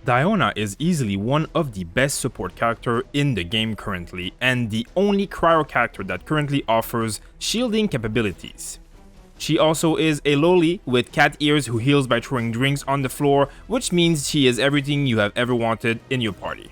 Diona is easily one of the best support character in the game currently, and the only Cryo character that currently offers shielding capabilities. She also is a Loli with cat ears who heals by throwing drinks on the floor, which means she is everything you have ever wanted in your party.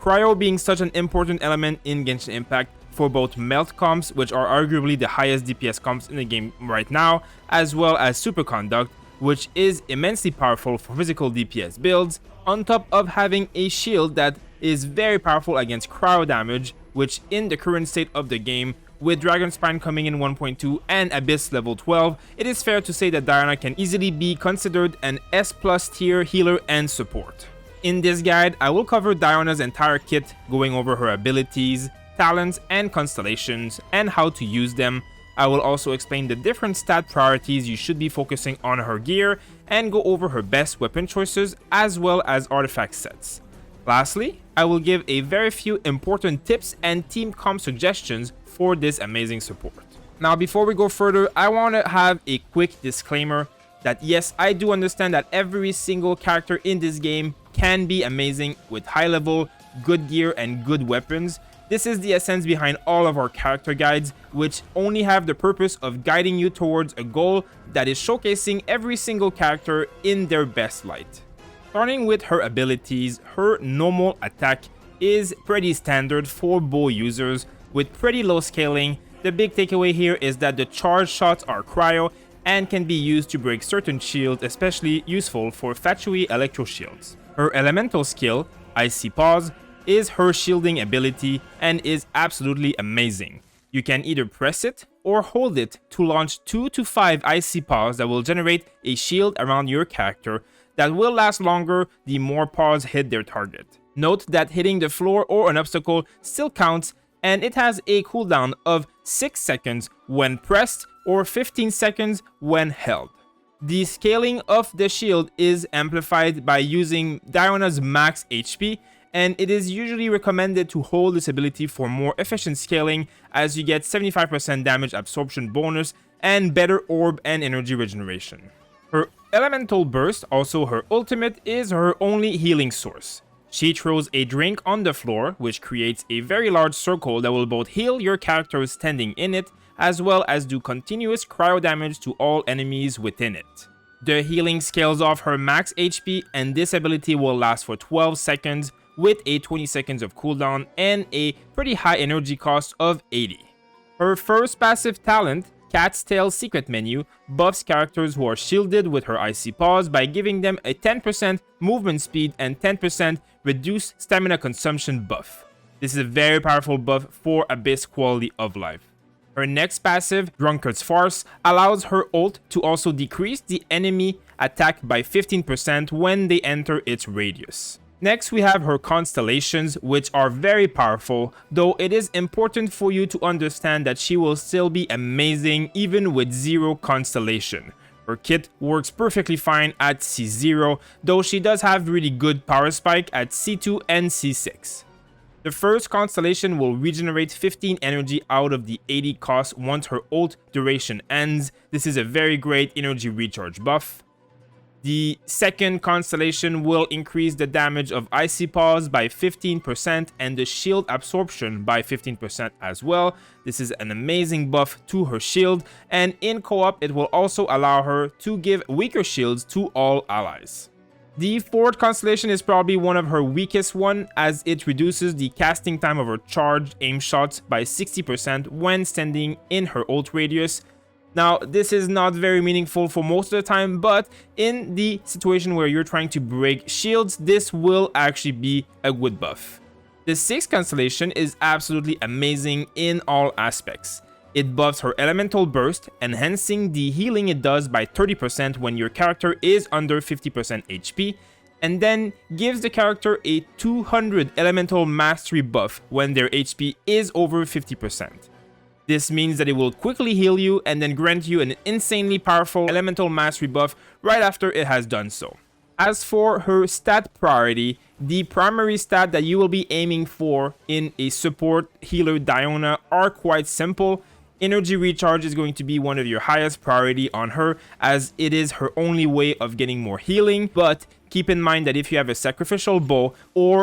Cryo being such an important element in Genshin Impact for both melt comps, which are arguably the highest DPS comps in the game right now, as well as Superconduct, which is immensely powerful for physical DPS builds, on top of having a shield that is very powerful against cryo damage, which in the current state of the game, with Dragonspine coming in 1.2 and Abyss level 12, it is fair to say that Diona can easily be considered an S+ tier healer and support. In this guide, I will cover Diona's entire kit, going over her abilities, talents, and constellations, and how to use them. I will also explain the different stat priorities you should be focusing on her gear, and go over her best weapon choices as well as artifact sets. Lastly, I will give a very few important tips and team comp suggestions for this amazing support. Now before we go further, I want to have a quick disclaimer that yes, I do understand that every single character in this game can be amazing with high level, good gear, and good weapons. This is the essence behind all of our character guides, which only have the purpose of guiding you towards a goal that is showcasing every single character in their best light. Starting with her abilities, her normal attack is pretty standard for bow users with pretty low scaling. The big takeaway here is that the charge shots are cryo and can be used to break certain shields, especially useful for Fatui electro shields. Her elemental skill, Icy Paws, is her shielding ability and is absolutely amazing. You can either press it or hold it to launch 2 to 5 Icy Paws that will generate a shield around your character that will last longer the more paws hit their target. Note that hitting the floor or an obstacle still counts, and it has a cooldown of 6 seconds when pressed or 15 seconds when held. The scaling of the shield is amplified by using Diona's max HP, and it is usually recommended to hold this ability for more efficient scaling, as you get 75% damage absorption bonus and better orb and energy regeneration. Her elemental burst, also her ultimate, is her only healing source. She throws a drink on the floor, which creates a very large circle that will both heal your characters standing in it, as well as do continuous cryo damage to all enemies within it. The healing scales off her max HP, and this ability will last for 12 seconds, with a 20 seconds of cooldown and a pretty high energy cost of 80. Her first passive talent, Cat's Tail Secret Menu, buffs characters who are shielded with her Icy Paws by giving them a 10% movement speed and 10% reduced stamina consumption buff. This is a very powerful buff for Abyss quality of life. Her next passive, Drunkard's Farce, allows her ult to also decrease the enemy attack by 15% when they enter its radius. Next, we have her Constellations, which are very powerful, though it is important for you to understand that she will still be amazing even with 0 constellation. Her kit works perfectly fine at C0, though she does have really good power spike at C2 and C6. The first constellation will regenerate 15 energy out of the 80 cost once her ult duration ends. This is a very great energy recharge buff. The second constellation will increase the damage of Icy Paws by 15% and the shield absorption by 15% as well. This is an amazing buff to her shield, and in co-op it will also allow her to give weaker shields to all allies. The fourth constellation is probably one of her weakest one, as it reduces the casting time of her charged aim shots by 60% when standing in her ult radius. Now, this is not very meaningful for most of the time, but in the situation where you're trying to break shields, this will actually be a good buff. The sixth constellation is absolutely amazing in all aspects. It buffs her elemental burst, enhancing the healing it does by 30% when your character is under 50% HP, and then gives the character a 200 elemental mastery buff when their HP is over 50%. This means that it will quickly heal you and then grant you an insanely powerful elemental mastery buff right after it has done so. As for her stat priority, the primary stat that you will be aiming for in a support healer Diona are quite simple. Energy recharge is going to be one of your highest priority on her, as it is her only way of getting more healing, but keep in mind that if you have a sacrificial bow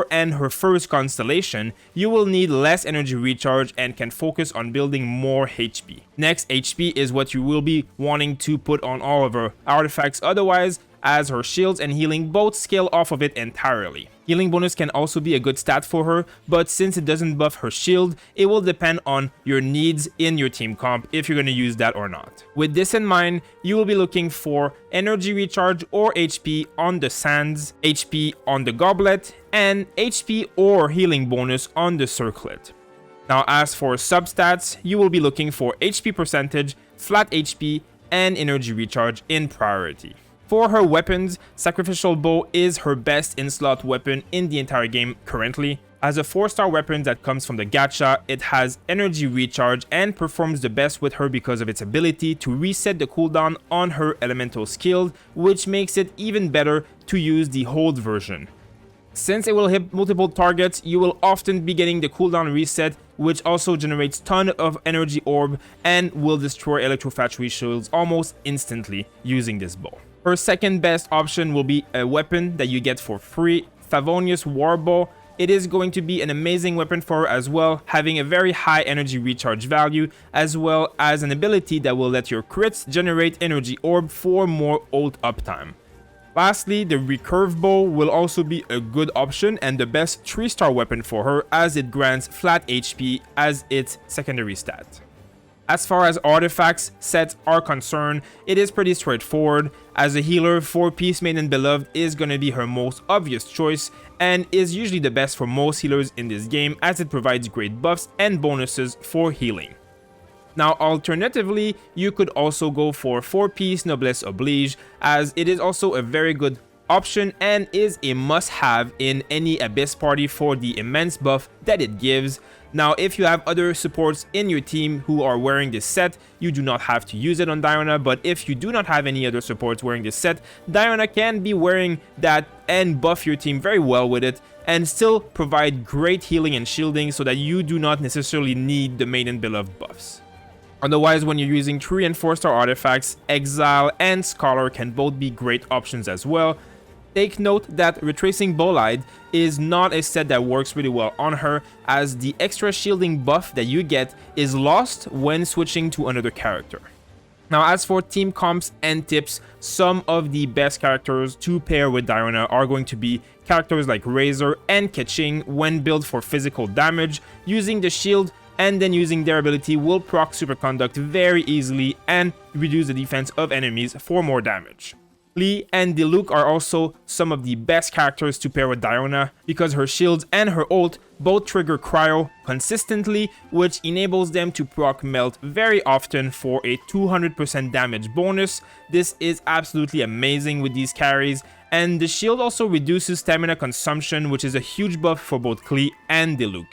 and her first constellation, you will need less energy recharge and can focus on building more HP. Next, HP is what you will be wanting to put on all of her artifacts otherwise, as her shields and healing both scale off of it entirely. Healing bonus can also be a good stat for her, but since it doesn't buff her shield, it will depend on your needs in your team comp if you're going to use that or not. With this in mind, you will be looking for energy recharge or HP on the sands, HP on the goblet, and HP or healing bonus on the circlet. Now, as for substats, you will be looking for HP percentage, flat HP, and energy recharge in priority. For her weapons, Sacrificial Bow is her best in-slot weapon in the entire game currently. As a 4-star weapon that comes from the gacha, it has energy recharge and performs the best with her because of its ability to reset the cooldown on her elemental skill, which makes it even better to use the hold version. Since it will hit multiple targets, you will often be getting the cooldown reset, which also generates ton of energy orb and will destroy electrofactory shields almost instantly using this bow. Her second best option will be a weapon that you get for free, Favonius Warbow. It is going to be an amazing weapon for her as well, having a very high energy recharge value, as well as an ability that will let your crits generate energy orb for more ult uptime. Lastly, the Recurve Bow will also be a good option and the best 3-star weapon for her, as it grants flat HP as its secondary stat. As far as artifacts sets are concerned, it is pretty straightforward. As a healer, 4-piece Maiden Beloved is going to be her most obvious choice and is usually the best for most healers in this game, as it provides great buffs and bonuses for healing. Now, alternatively, you could also go for 4-piece Noblesse Oblige, as it is also a very good option and is a must-have in any Abyss party for the immense buff that it gives. Now, if you have other supports in your team who are wearing this set, you do not have to use it on Diona, but if you do not have any other supports wearing this set, Diona can be wearing that and buff your team very well with it and still provide great healing and shielding so that you do not necessarily need the Maiden Beloved buffs. Otherwise, when you're using 3 and 4-star artifacts, Exile and Scholar can both be great options as well. Take note that Retracing Bolide is not a set that works really well on her, as the extra shielding buff that you get is lost when switching to another character. Now, as for team comps and tips, some of the best characters to pair with Diona are going to be characters like Razor and Keqing when built for physical damage. Using the shield and then using their ability will proc Superconduct very easily and reduce the defense of enemies for more damage. Lee and Diluc are also some of the best characters to pair with Diona because her shields and her ult both trigger Cryo consistently, which enables them to proc Melt very often for a 200% damage bonus. This is absolutely amazing with these carries, and the shield also reduces stamina consumption, which is a huge buff for both Klee and Diluc.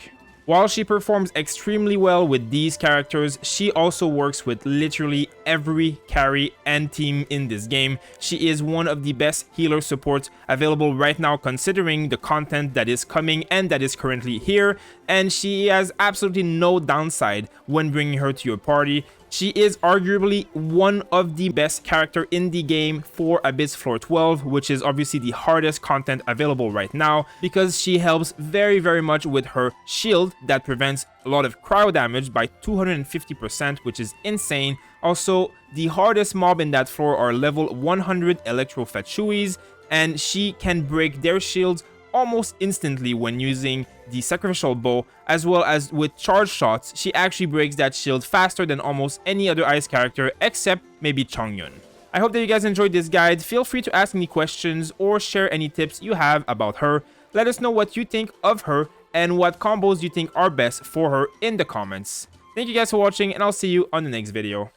While she performs extremely well with these characters, she also works with literally every carry and team in this game. She is one of the best healer supports available right now, considering the content that is coming and that is currently here, and she has absolutely no downside when bringing her to your party. She is arguably one of the best character in the game for Abyss Floor 12, which is obviously the hardest content available right now, because she helps very much with her shield that prevents a lot of cryo damage by 250%, which is insane. Also, the hardest mob in that floor are level 100 Electrofachuis, and she can break their shields almost instantly when using the Sacrificial Bow, as well as with charge shots. She actually breaks that shield faster than almost any other ice character except maybe Chongyun. I hope that you guys enjoyed this guide. Feel free to ask any questions or share any tips you have about her. Let us know what you think of her and what combos you think are best for her in the comments. Thank you guys for watching, and I'll see you on the next video.